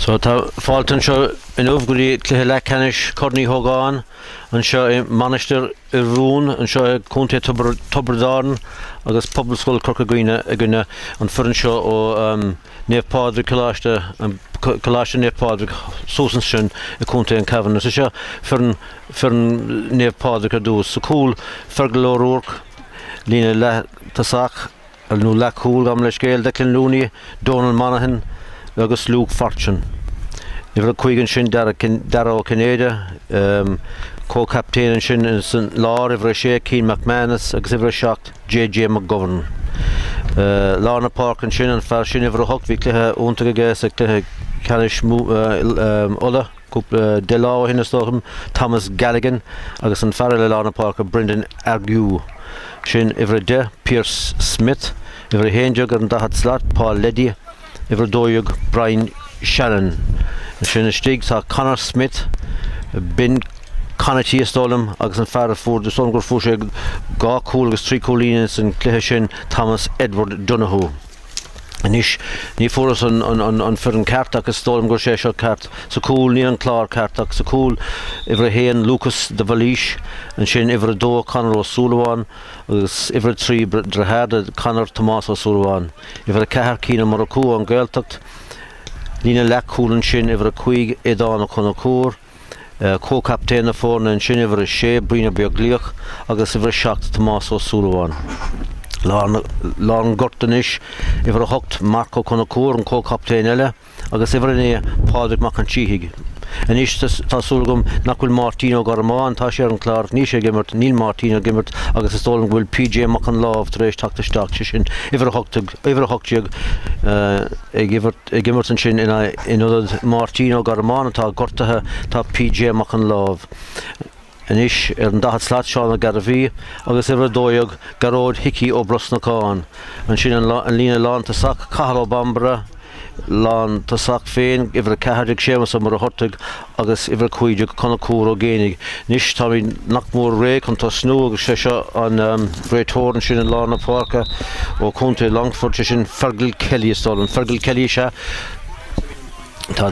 So tá fáilteann seo in ullmhgúirí cluiche lecanis Uí Ógáin an seo manisteir I Rún an seo cúntaí Tobardáin agus Pobalscoil Chorca Dhuibhne a gine an foireann seo ó Naomh Phádraig Colaiste Naomh Phádraig sósan sin a cúntaí an Cavan. Is seo foireann Naomh Phádraig a dús. So cúil fergal ó Ruach lína le tasach a nó le cúil am leis géal Declan Looney Donal Monaghan agus Luke Fortune. Ifir a cuigan sin dara ó Cnéide, co-captain sin in St. Lár, ifir a sé Cian McManus agus ifir a seacht J.J. McGovern. Lárna Park an sin an fear sin ifir a hocht bhí cluiche úntaige gais a cluiche canis ulla de lá hinna stocham Thomas Galligan agus an fear le Lárna Park a Brendan Argue. Sin ifir a de Pierce Smith, ifir a héindeag ar an dahat slat Paul Leddy, ifir dóiag Brian Shannon. Sin stig tá Conor Smith, bin Connachtí stólam agus an fear fór de stólam gur fór sé gá cúil agus trí cúlínas an cluiche sin Thomas Edward Donoghue. Anis ní fóras an fear an cartach agus stólam gur sé seo cart sa cúil ní an clár cartach sa cúil ifir a héan Lucas de Valise an sin ifir a dó Conor O'Sullivan agus ifir a trí drehad Conor Tomás O'Sullivan ifir a cehar cína mar a cú an gaeltacht lína le cúlan sin ifir a chuig édáin a chun a cúr co-captain a fórna an sin ifir a sé Brina Beaglioch agus ifir a seacht Tomás O'Sullivan. Lán gortanis ifir a hocht Marco chun a cúr an co-captain eile agus ifir a né Pádraig mac an tíigh. Anis tá súlagum nach bhfuil Martino Garmán tá sé an clár ní sé gimmert Níl Martino gimmert agus is tólam bhfuil PJ mac an lámh tar éis teachtasteach sin ifir a hochtteag ag gimmert an sin in udad Martino Garmán tá gortathe tá PJ mac an lámh. Anis an dahat slat seán a Garabhí agus ifir a dóiag Garóid Hickey ó Brosnacáin an sin an lína lán tasach Cahal ó Bambara lán tasach féin ifir a cehardig sémas a mar a hortaig agus ifir a cuideag chuna cúr ó génig. Nis tá mí nach mór ré chun tá snú agus sé seo an réitóran sin an Lárna Parka ó cúntaí Longford sin Fergal Kelly stólan. Fergal Kelly se tá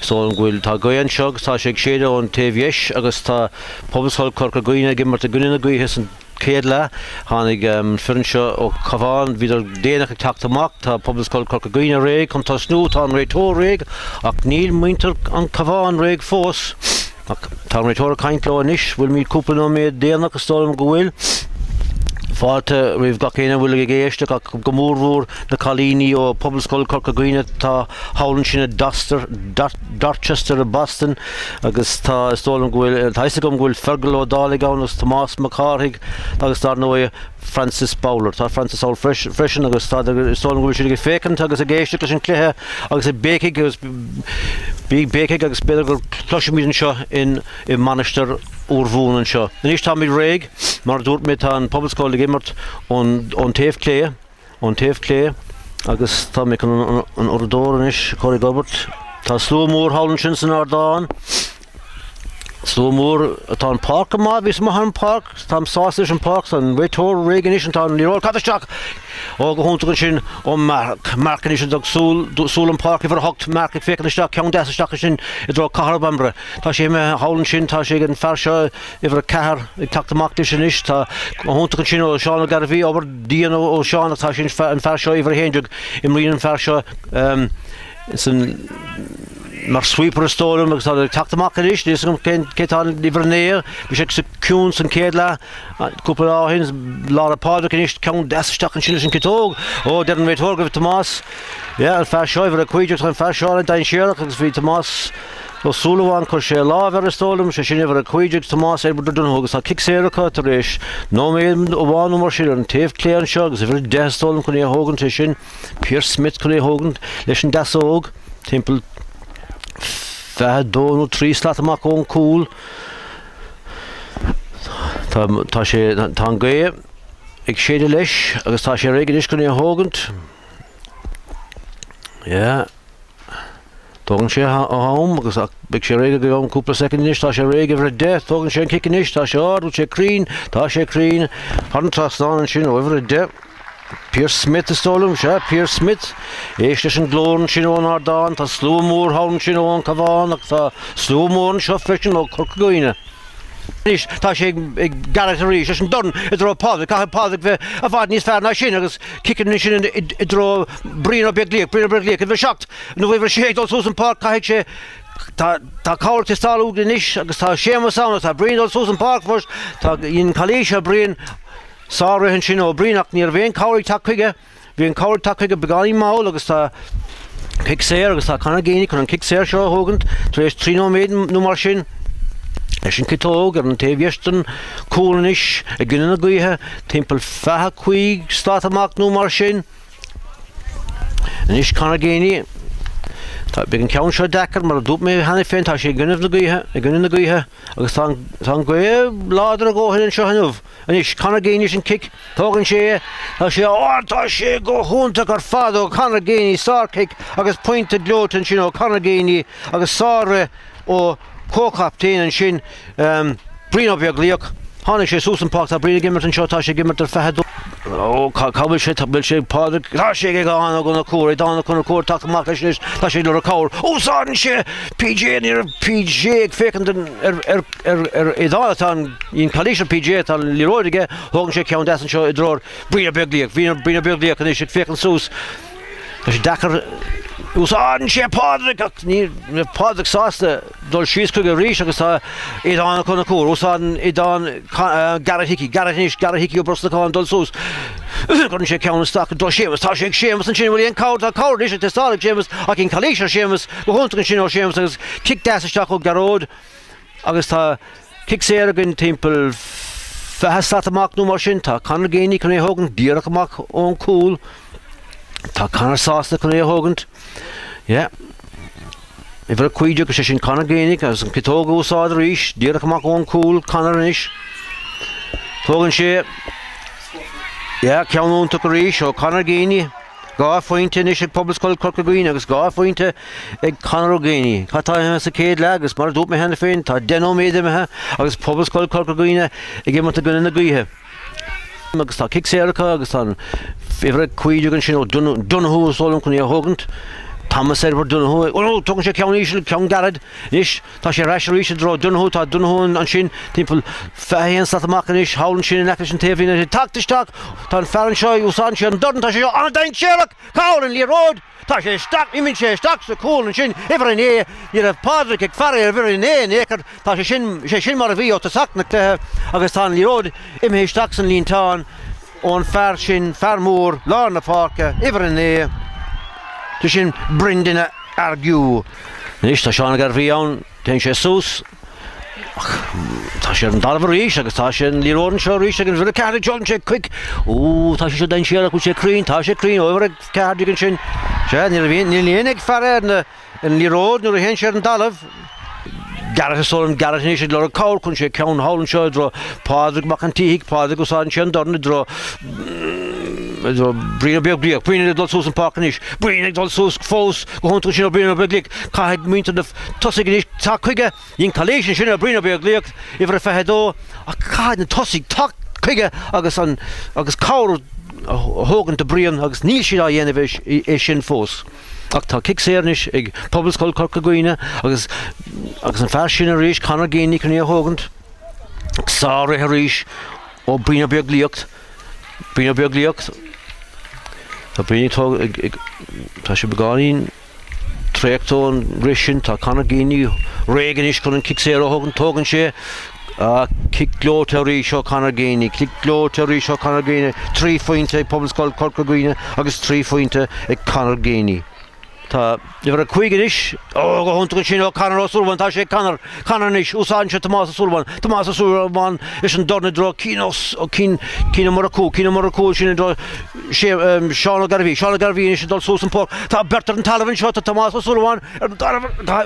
stólan gúil tá goan seog tá sé séide ón TVS agus tá Pobalscoil Chorca Dhuibhne gimmart a gunina gcuithe san céad le tháinig foireann seo ó Cabhán híidir déanaach ag teacht amach tá Pobalscoil Chorca Dhuibhne réig chun tá snú tá an réitór réig ach níl muintear an Cabhán réig fós ach tá an réitór a caintló anis bhfuil míad cúpla nó méad déanaach a stólam go bhfuil. Fáilte rih gach éine bhfuil ag éisteach ach go mór na Chalíní ó Pobalscoil Chorca Dhuibhne tá hálann sinna Dorchester a Boston agus tá stólam bhfuil thaisegum bhfuil Fergal ó Dálagáin agus Tomás McCarthaigh agus tá nó Francis Bowler tá Francis Owl freisin agus tá stólam bhfuil sin fécant agus a géisteach leis an cluiche agus bécaigh agus bécaigh agus beidir gur cloisiomíonn seo in manisteir Ullmhún an seo. Anis tá mí réig mar dúirt mé tá an Pobalscoil gimmart ón taobh clé agus tá mé an ordóir anis Corey Gilbert. Tá slú mór hálann sin san Ardáin. Slú mór tá an park amá bhís mar an park tá sáis an park san réitór réig anis an tá an líróil catasteach ó go húntagann sin ó Marcan is an súl an park ifir hocht Marc ag fécinn isteach ceann deasasteach sin I dro Cahal Bambara. Tá sé me hálann sin tá sé an fear seo ifir a cehar ag teacht amach sin is tá húntagann sin ó Seán a Garabhí obair díon ó Seán tá sin an fear seo ifir a héindeag imríonn an fear seo san mar sweeper a stólam agus tá teacht amach an is níos gom céitán ifir néir bhí sé sa ciún san céad le cúpla áhin Lárna Phádraig an is ceann deasasteach an sin sin citóg ó deir an réitór go bhí Tomás an fear seo ifir a cuideach an fear seo an dain séireach agus bhí Tomás O'Sullivan chuir sé lábhar a stólam sé sin ifir a cuideach Tomás Edward Donoghue agus tá cicséireacha tar éis nó méad ó bháin mar sin an taobh clé an seo agus ifir de stólam chun é Hogan sé sin Pierce Smith chun é Hogan leis an deasóg timpeall feadh dó nó trí slat amach ón cúl tá sé tá an gae ag séidir leis agus tá sé réig inis chun é Hogant tógann sé hám agus beag sé réige go an cúpla second inis tá sé réige bhar de tógann sé an kick inis tá sé ardú sé crín tá sé crín an trasán an sin ó bhar de Pierce Smith is stolum, Pierce Smith. Éis an glóran sin ón ar dáin, tá slú mór hawn sin ón Cabhán, ach tá slú mór an seo freisin ó Chorca Dhuibhne. Nis tá sé ag garad a rís, an don I dro Phádraig, caithfear Phádraig bheith a bhfad níos fearr ná sin agus kickan sin I dro bríon ó beag líoch, a bheith seacht. Nó bhfuil sé dul Susan Park caiith sé tá cabhairt is stáil úg níos agus tá sémas anna, tá bríon dul Susan Park first, tá in Colaiste bríon sáraithin sin ó bríonach níor bhéon cabhairt tacuige, bhíon cabhairt tacuige beganí máil agus tá kick séir agus tá canna géine chun an kick séir seo Hogan, tar éis 3 méid nó mar sin. Leis an citóg ar an taobhheastan cúlanis a gine na Gaoithe, timpeall 25 stát amach nó mar sin. Anis canna géine, tá beag an ceann seo dechar mar a dúb mé hena féin tá sé gine na Gaoithe, agus tá an Gaoithe láidir a ggóthainn seo hanmh. Anis canna géine sin kick, tógann sé, tá sé go húntaach ar fad ó canna géine sár kick agus pointe glótain sin ó canna géine agus sára ó cócaptaín an sin bríon ó beag líoch. Tháinig sé Susan Park tá bríon gimmert an seo tá sé gimmert ar feithidú. Cabhfuil sé tá sé Phádraig, tá sé ag gáin go na cúr, dána chun cúr tá amach leis tá sé le cabhar. Úsáidan sé PJ níor PJ ag fécinn ar idála ín Colaiste PJ tá líróide thugann sé ceann deas an seo I dróir bríon ó beag líoch, bríon ó beag líoch an is ag fécinn sús. Tá sé dechar úsáidan sé Phádraig ach ní Phádraig sásta dul síos chuig a rís agus tá idána chun na cúr, úsáidan idán garad hici ó Brosnaáin dul sús. Chun sé ceann staach dul sémas, tá sé ag sémas an sin bhfuil on cabhar, tá cabhar is ag testálaigh sémas ach in Colaiste sémas go húntaach sin ó sémas agus kick deasisteach ó garód agus tá kick séir agin timpeall 20 stát amach nó mar sin, tá canna géine chun é Hogan díreach amach ón cúl. Tá canar sásta chun é Hogant. I bhar a cuiide go sé sin canna géine agus an citóga úsáid a rís, díreach amach ón cúl canar inis. Tógann sé ceannúntaach a rís ó canar géine, Buaicphointí inis ag Pobalscoil Chorca Dhuibhne agus Buaicphointí ag canar ó géine. Tá sa céad le agus mar dúb mé hena féin, tá 10 méid imethe agus Pobalscoil Chorca Dhuibhne ag gimmert a gine na Gaoithe. Agus tá kick séiracha agus tá bhar a cuiide an sin ó Donoghue sólam chun é Hogant. Thomas Edward Donoghue. Tugann sé ceann ísle ceann garad. Nis tá sé reis rís a dró Donoghue tá Donoghue an sin timpeall 20 stát amach inis hálann sin in eiclis an taobhíine tactisteach tá an fearann seo úsáidan sé an dordan tá sé seo anna dain séireach cabhar líród. Tá sé staach, iminn sé staach sa cúl an sin ifar an é níor a Phádraig ag fearr ar bhir an é écar tá sé sin mar a bhí ó tá sacna cléthe agus tá an líród imhé staach san líontáin ón fearr sin fearr mór lár na páirce ifar an é tá sin brindine argiú. Nis tá seánna gar bhí ann ten sé sús tá sé an dalmh rís agus tá sé an líródan seo rís agus bhfuil a ceardaigh John sé cuic. Tá sé seo dain séireach chu sé crín, tá sé crín ó bhar a ceardaigh an sin. Ní líon ag fearr an líród nuair a hen sé an dalmh. Garad sólam garad níos le a cabhar chun sé ceann hálann seo dro Phádraig mac an tíigh Phádraig úsáidan sé an dorna dro bríon ó beag líoch, bríon ag dul Susan Park níos, bríon ag dul sús fós go húntaach sin ó bríon ó beag líoch, caithead muinte na tosaigh níos tá chuige ín Colaiste sin ó bríon ó beag líoch ifar a feithidó a caithead na tosaigh tá chuige agus cabhar Hogan de bríon agus níl siad á dhéanamh é sin fós. Ach tá kick séirnis ag Pobalscoil Chorca Dhuibhne agus an fearr sin a rís canar géine chun é Hogant. Sára a rís ó bríon ó beag líocht. Tá bríon tá sé begáín tréachtón risin tá canar géine régan is chun an kick séir ó Hogan tógann sé kick glóte a rís ó canar géine, trí fointe ag Pobalscoil Chorca Dhuibhne agus trí fointe ag canar géine. Tá bhar a chuige is go húntaach sin ó canar ó Sullivan tá sé canar is úsáidan sé Tomás Sullivan is an dorna dro cínos ó cína mar a cú sin dro Seán Garvey is dul Susan Park tá bertar an talhann seo Tomás Sullivan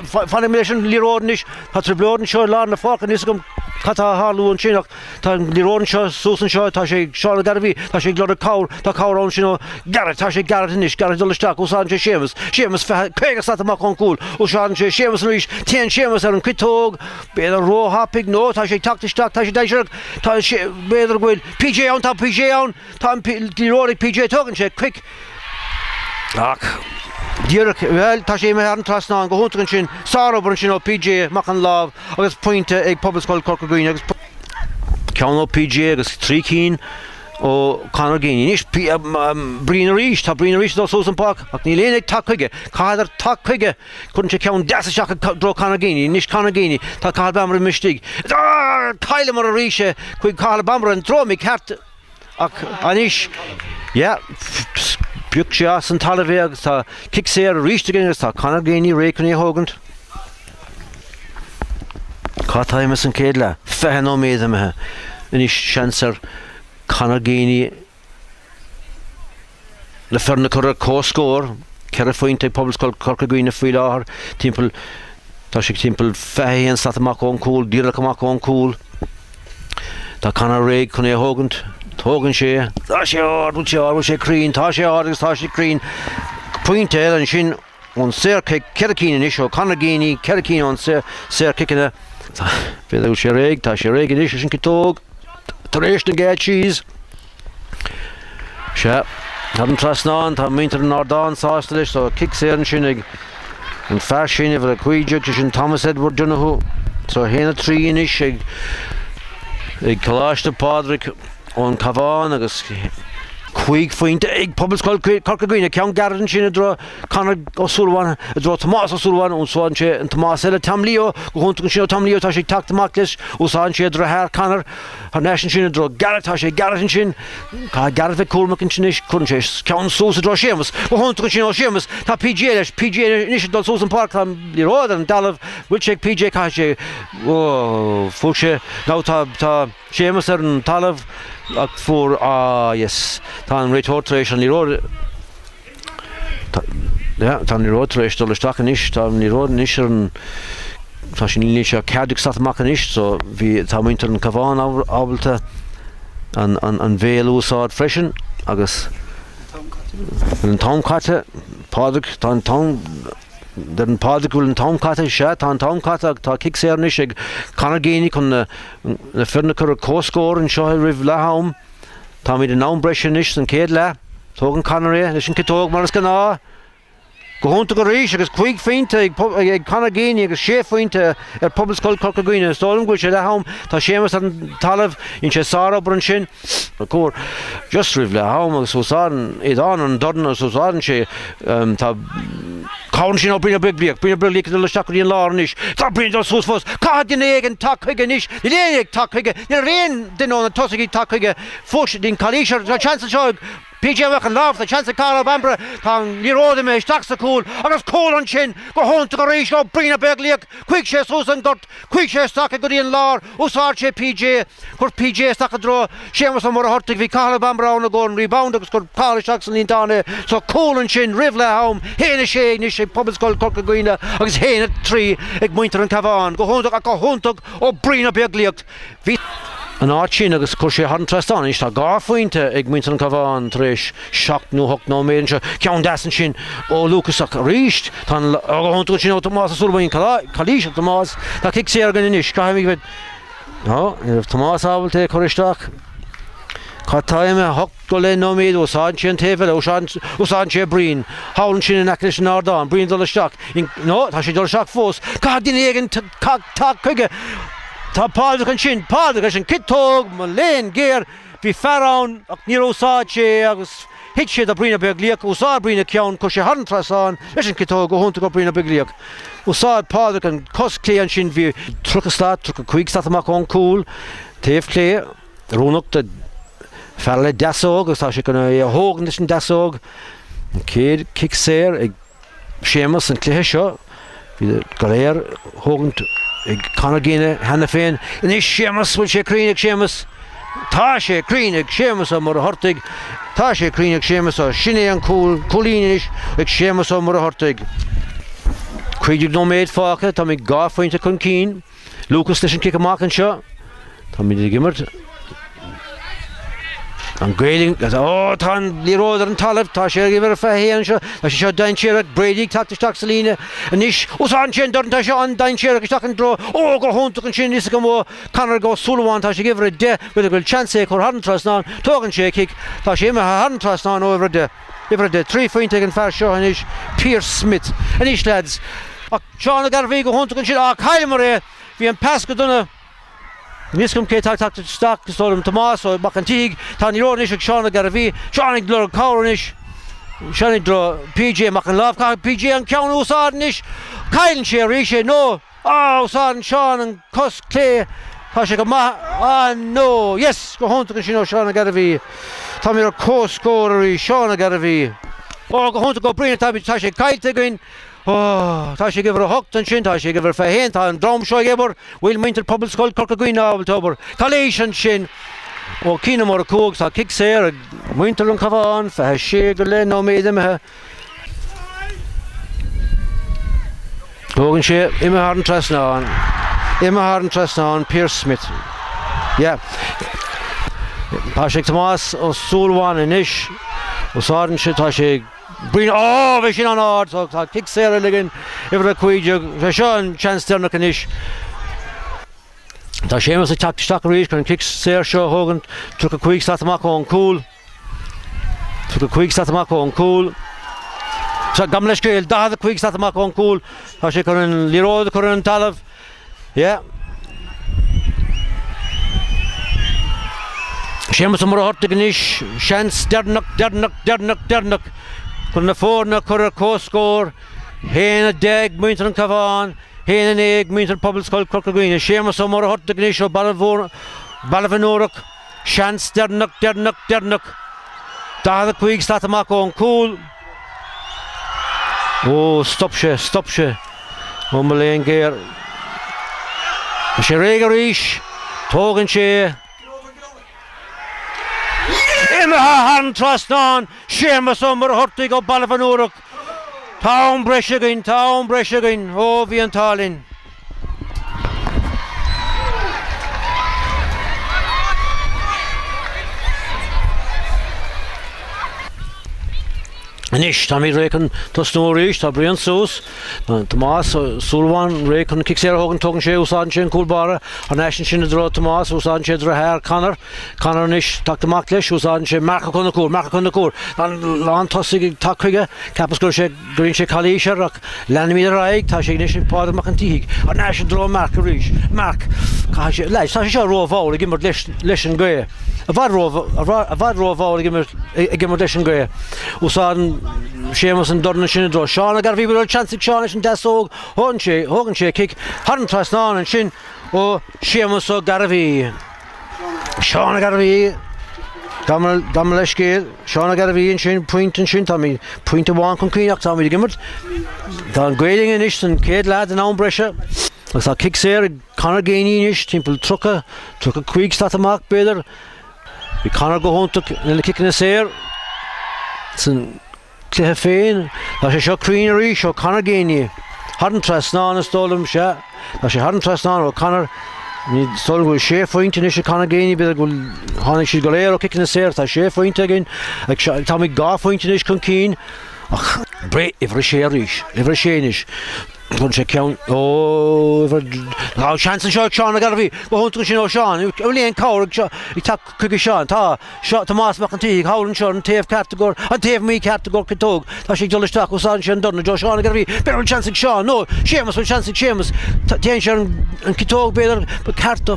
fanna mé sin líródan is tá tri bleodan seo lá na fácan is gom Catá hálú an sinach tá líróin seo súsan seo tá sé seána garbhí tá sé glód a cáir tá cáir an sin garad tá sé garad inis garad dulasteach úsáin sé sémas chuige sa amach an cúil úsáin sé sémas ríis téan sémas ar an cuitóg béidir róthapig nó tá sé tactisteach tá sé deiseach tá sé béidir bhfuil PJ ann tá líróigh PJ tugann sé cuic ach Díreach well tá sé mé an trasná go huntagann sin sárabar sin ó PJ mac an láb agus pointe ag Pobalscoil Chorca Dhuibhne agus ceann ó PJ agus trí cín ó Conor Géine níos brína ríis tá brína ríis dó Susan Park ach ní léananig tachuige cáidir tachuige chun sé ceann deasaseach dro Conor Géine níos Conor Géine tá cáil bamar an mistigh caiile mar a ríise chuig cáil bamar an drómig ceart ach aníis Buic sé as an talabhé agus tá kick sé ar a ríiste agus tá Conor Géine réicní Hogan. Cá táimas an céad le feithe nó méad amithe inis seansar Conor Géine le fearna chur a cóscór ceithre faointe Pobalscoil Chorca Dhuibhne faoi láthair timpeall tá sé timpeall feithe an sat amach ón cúil díreach amach ón cúil tá Conor réig chun é Hogan Tógann sé tá sé bhfuil sé crín tá sé agus tá sé crín pointe an sin ón séircic ceircíine is ó Conor Géine ceircíine ón séircicine beidir sé réig tá sé réig inis sin citóg tar éis na géad síos sé tá an trasnáin tá muintear an ardán sásta leis tá kick sé an sin ag an fear sin bhfuil a cuiideach sin Thomas Edward Dunahu tá héna trí inis ag Colaiste Phádraig ón Cabhán agus Buaicphointí ag Pobalscoil Chorca Dhuibhne ceann gardan sin dro Conor ó Súlháin dro Tomás ó Súlháin úsáin sé an Tomás eile tamlío go huntagann sin ó tamlío tá sé tactamach leis úsáin sé dro thir Conor ar neis sin dro garad tá sé garad sin cá garad bheith cúlmach an sin is chun sé ceann súsa dro sémas go huntagann sin ó sémas tá PJ leis PJ inis dul Susan Park tá líróid an dalamh bhfuil sé PJ cá sé fúil sé ná tá sémas ar an talamh ach fuair yes tá an réitótaréis an líróid tá an lírótaréis dul isteach inis tá an líróid inis ar an tá sin líne sé ceadúg sat amach inis so bhí tá muintear an Cabhán ábalta an bhéal úsáid freisin agus an tomcaite Phádraig tá an tom den Phádraig bhfuil an tomcaite sé tá an tomcaite ag tá kick sé ar inis ag Conor Géine chun na fearna chur a cóscór an seo rih letham tá míad an nám breis inis an céad le tógann Conor é leis an citóg mar go ná go hunta go ríis agus Buaicphointí ag Conor Géine agus séfaointe ar Pobalscoil Chorca Dhuibhne stólann gúil sé letham tá sémas an talamh in sé sárabar an sin a cór just rih letham agus úsáin iad an dorn agus úsáin sé tá cáin sin ó brína beaglíoch brína beaglíoch le stacaí an láris tá brína sús fós cá déag an tachuige níos ní léananig tachuige ní réon duine an tosaí tachuige fós dín Colaiste tá chance seo PJ an láh a chance cá bambra tá líróide mé staachsa cúil agus cóil an sin go hunta go ríis go brína beaglíoch chuig sé súsan dort chuig sé stacha go dtíon lár úsáid sé PJ chur PJ stacha dro sémas an mar a hortaigh bhí cá bambra an gcóin rebound agus gur Colaiste san líon dána so cóil an sin rih le ham héana sé ní sé Pobalscoil Chorca Dhuibhne agus héana trí ag muintear an Cabhán go huntaach ó brína beaglíoch hí an áit sin agus chuir sé an trastáin is tá gá faointe ag muintear an Cabhán tar éis 7 nó 8 nó méid seo ceann deasan sin ó Lucasach a ríist tá huntagann sin ó Tomás a Súlháin Colaiste Tomás tá kick sé ar gan inis caiimigh bheith Tomás ábalta choristeach Cá táime 8 go le nó méid úsáin sé an taobhile úsáin sé brín hálann sin in aclis an ardán brín dul isteach nó tá sé dul isteach fós cá duine éigean tá chuige tá Phádraig an sin Phádraig an citóg man léon géir bhí fearrán ach ní úsáid sé agus hit sé a brína beaglíoch úsáid brína ceann chu sé an trasán leis an citóg go hunta go brína beaglíoch úsáid Phádraig an cos clé an sin bhí truchastad tru a chuig stat amach ón cúil taobh clé rúnach de fear le deasóg agus tá sé gona Hogan leis an deasóg an céad kick séir ag sémas an cléthe seo bhí go léir Hogan ag Conor Géine hena féin inis sémas bhfuil sé críneach sémas tá sé críneach sémas mar a hortaigh tá sé críneach sémas a sinné an cúlín inis ag sémas mar a hortaigh chuideag nó méid fácha tá ag gá faointe chun cín Lucas leis an kick amach an seo Tá mí gimmert. An grading, tá líróidir an talamh, tá sé gibhar fehéan seo, tá sé seo dain tíreach, Brady tactisteach sa líne, anis, úsáin sin dorn tá seo an dain tíreach isteach an dro, go húntaach an sin is go mó Conor go Sullivan, tá sé gibhar a de, bud a chance chur hadan trasnán, tógan sé kick, tá sé imime hadan trasnán over a de. Iver de 3 fointe an fear seo anis, Pierce Smith, anis lads, ach Seán a Garvey go húntaach an sin, ach Cailmar bhí an pass go duna, Niscum cé tactisteach stolum Tomás ó Buaicphointí, tá ní rónis ag Seán a Garvey, Seán ag glor cáranis, Seán ag dro PJ mac an lábh, PJ an ceann úsádanis, Cailann sé ríise, no, úsádan Seán an cos clé, tá sé go no, yes, go húntaach an sin ó Seán a Garvey, tá mí ar cóscóirí Seán a Garvey, go húntaach go bríonna tá sé cailte goin, tá sé gibhar a hocht an sin, tá sé gibhar fehéan, tá an drom seo gibhar, bhfuil muintear Pobalscoil Chorca Dhuibhne ábhal tóbar, Colaiste an sin, cína mar a cúg, tá kick séir, muintear an Cabhán, fethe sé go le nó méid imethe. Hogan sé, imime har an trasnán, Pierce Smith. Yeah. Tá sé Tomás ó Sullivan inis, úsádan sé tá sé Brín bhí sin an áard, tá kick séir ligin ibre a cuiide, bheith seo an chance dearnach anis. Tá sémas a tactisteach a rís, chun kick séir seo Hogan, trúg a cuig stát amach ó an cúl. Tá gam leis céil, dahad a cuig stát amach ó an cúl, tá sé chun an líróid chun an talamh. Yeah. Sémas a mar a hortaigh anis, chance dearnach. Chun na fórna chur a cóscóir, héana 10 muintear an Cabhán, héana 9 muintear Pobalscoil Chorca Dhuibhne, sémas ó mar a hortaigh anis ó Balfanúrach, chance dearnach. Dahad a cuig stát amach ó an cúl. Stop sé. Ó mo léon géir. Tá sé réig a rís, tógann sé. Imime han trasnán, sémas ó mar a hortaigh ó Balfanúrach. Tá an breise againn, bhí an tálinn. Anis, tá mí réicin tá snóiríis, tá bríon sús, Tomás Sullivan réicin kick séir Hogan tógann sé úsádan sé an cúlbára, an eisin sin a dro Tomás úsádan sé dro hair Conor anis tactamach leis úsádan sé marcha chun na cúr, lán tosaigh tacuige, capas gur sé gurinn sé Colaiste ach leanna míad a raig, tá sé inis Phádraig an tíigh, an eisin dro marc a rís, tá sé seo róbháil ag immert leis an gcuige. A bhad róbháil ag immert leis an gcuige. Úsádan sémas an dorna sin a dro. Seán a Garvey bhfuil chanceigh Seán leis an desóg, Hogan sé kick, hadan trasnán an sin ó sémas ó Garvey. Seán a Garvey, dam leis céil, Seán a Garvey an sin, puint an sin, tá mí puint amháin chun cuineach, tá mí gimmert. Tá an grading inis an céad lad an breise. Agus tá kick séir Conor géine inis, timpeall trucha cuig stát amach beidir. Bhí Conor go húntaach na kick na séir. San cluiche féin, tá sé seo cruinn a rís ó Conor géine. Hadan trasnán a stólam sé, tá sé hadan trasnán ó Conor. Ní stólam bhfuil 6 fointe inis a Conor géine, beidir bhfuil tháinig siad go léir ó kick na séir, tá 6 fointe againn, tá mí 2 fointe inis chun cín. Ach, ifre sé a rís, ifre sé inis. Chun sé ceann, chance an seo Seán a Garvey, go húntaach sin ó Seán, léon cáir ag tac chuige Seán, tá Tomás Buaicphointí ag hálann seo an taobh categór, an taobh mí categór catóg, tá sé dulasteach úsáid sé an dorna do Seán a Garvey, beir an chance ag Seán, no, sémas bhfuil chance ag sémas, téann sé an catóg beidir, carta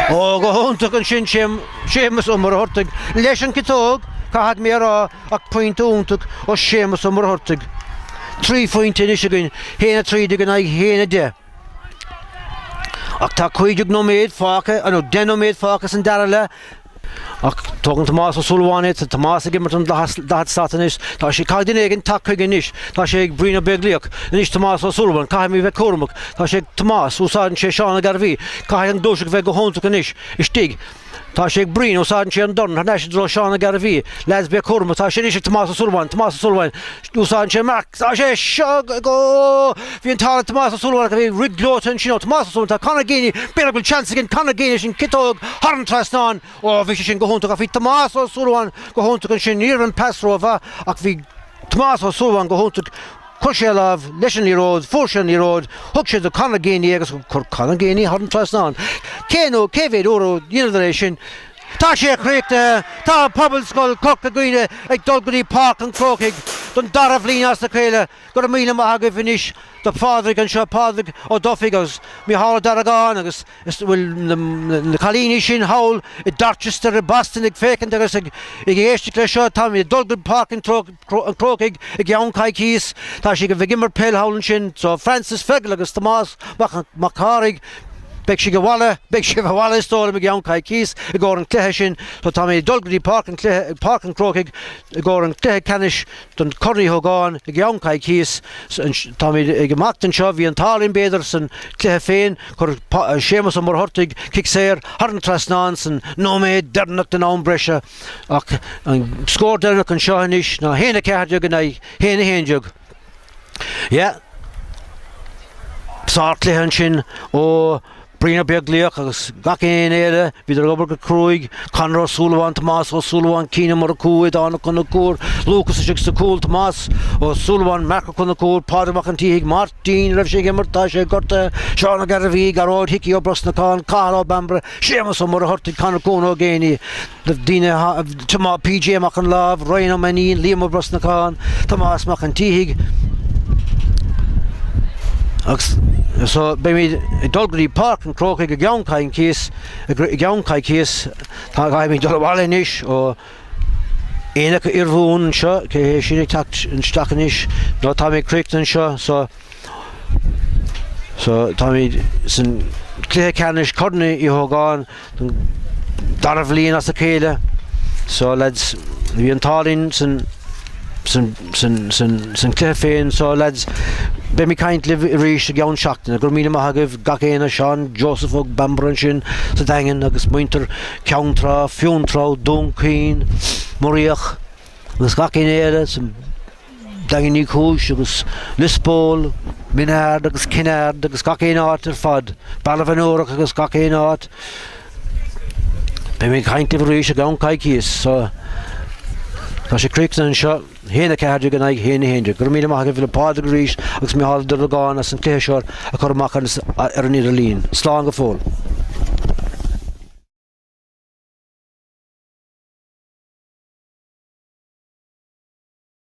go húntaach an sin sémas ó mar a hortaigh, leis an catóg, caithfead mé rá ach puinte úntaach ó sémas ó mar a hortaigh. 3 fointe inis againn, héana 3 againn ag héana 10. Ach tá cuideag nóméad fáca, 10 nóméad fáca san dara le. Ach tógann Tomás ó Sullivan Tomás ag immert an dahad stát inis, tá sé cad duine againn tacuig inis, tá sé ag bríonna beaglaíoch, inis Tomás ó Sullivan, caithfead mí bheith cuaramach, tá sé Tomás úsáidann sé Seán a Garvey, caithfead an dúiseach bheith go húntaach inis, istigh. Tá sé brín ó sáin sé an don na sé dro seánna gar a bhí les be chuma tá sé sé Tomás Sullivan ú sáin sé Mac tá sé seo go hí an tá Tomás Sullivan a bhí riglótan sin Tomás Sullivan tá Conor Geaney beagil chance gin Conor Geaney sin kitóg harn trasnáin ó bhí sin go húnta a bhí Tomás Sullivan go húnta an sin níor an passrófa ach bhí Tomás Sullivan go húnta Cushélah leis an íród, fór an íród, thug sé do Conor Geaney agus chur Conor Geaney harn trasnáin. Céanú céhhéad úró dhéanamh sin tá sé chréachta tá Pobalscoil Chorca Dhuibhne ag dul go dtí Páirc an Chrócaigh don dara bhlín as na chéile go a míle maithagah finis do Phádraig an seo Phádraig ó Duffy agus mí hála Daragáin agus bhfuil na chalíní sin hawl I Dorchester a Boston ag fécinn agus ag éiste le seo tá mí dul go Páirc an Chrócaigh ag Cabhán cíos tá si go bheith immer pell howlan sin so Francis Fegal agus Tomás Macáraigh Beg si go bhile stóla me Cabhán cíos I gcóir an cluiche sin so tá mé dul go dtí Páirc an Chrócaigh I gcóir an cluiche canis don Uí Ógáin ag Cabhán cíos tá mé ag amachtain seo bhí an tálinn béidir san cluiche féin chur sémas an mar hortaigh cicséir harn trasnáin san nóméid dearnach den án breise ach an scór dearnach an seo inis ná héna ceithdeag a héna héindeag. Yeah. Psár cluiche sin ó Brína beag léach agus gacéin éire bhí ar obair go cruaig Conor Sullivan Tomás ó Sullivan cíine mar a cúid ána chun na cúr Lucas is sa cúil Tomás ó Sullivan Marca chun na cúr Pádraig an tíigh Martin raibh sé gimartá sé gorta seánna gar a bhí garóid hici ó Brosnacán Cáil ó Bambra sémas ó mar a hortaigh Conor Ó Géaney díine Tomá PJ Mac an láb Ryan ó Manín Liam ó Brosnacán Tomás Mac an tíigh so be mi dul go dtí Páirc an Chrócaigh a Cabhán cíos tá gaith mí dul bhhaile inis ó éanacha iarmhún seo cé sin ag tacht an stacan inis nó tá mé críocht an seo so tá mí san cluiche canis corna Uí Ógáin dara bhlíon as a chéile so lads bhí an tálinn san cluiche féin so lads be mi kaint liv ríis a Cabhán seachtain gur míle maithagah gacéine seán Joseph og Bambran sin sa daingen agus muinter ceantra, fiúntrá, dúncín, moríoch agus gacéine éire san daingen ní chúis agus lispól, minard agus cinard agus gacéine áit ar fad Balvanúrach agus gacéine áit be mi kaint liv ríis a Cabhán cíos so tá sé críocht an seo héna ceithdeag an ag héna héideag gur míle maithagah bhfuil Pádraig ríis agus mí hála Daragáin as an cluiche seo a chur amach ar an idir líon slán go fóil.